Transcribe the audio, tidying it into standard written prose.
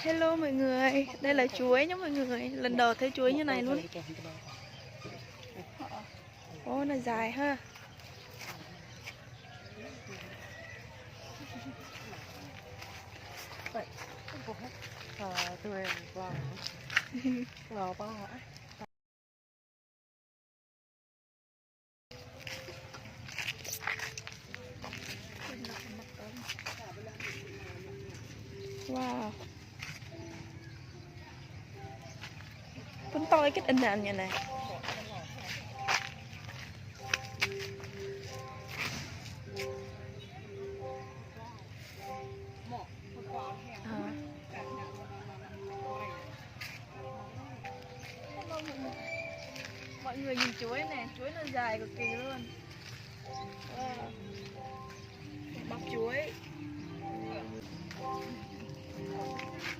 Hello mọi người, đây là chuối nhé mọi người. Lần đầu thấy chuối như này luôn. Ô, nó dài ha. Wow. Pun to cái inannya này. Mọi người nhìn chuối này, chuối nó dài cực kỳ luôn. Wow. Bắp chuối.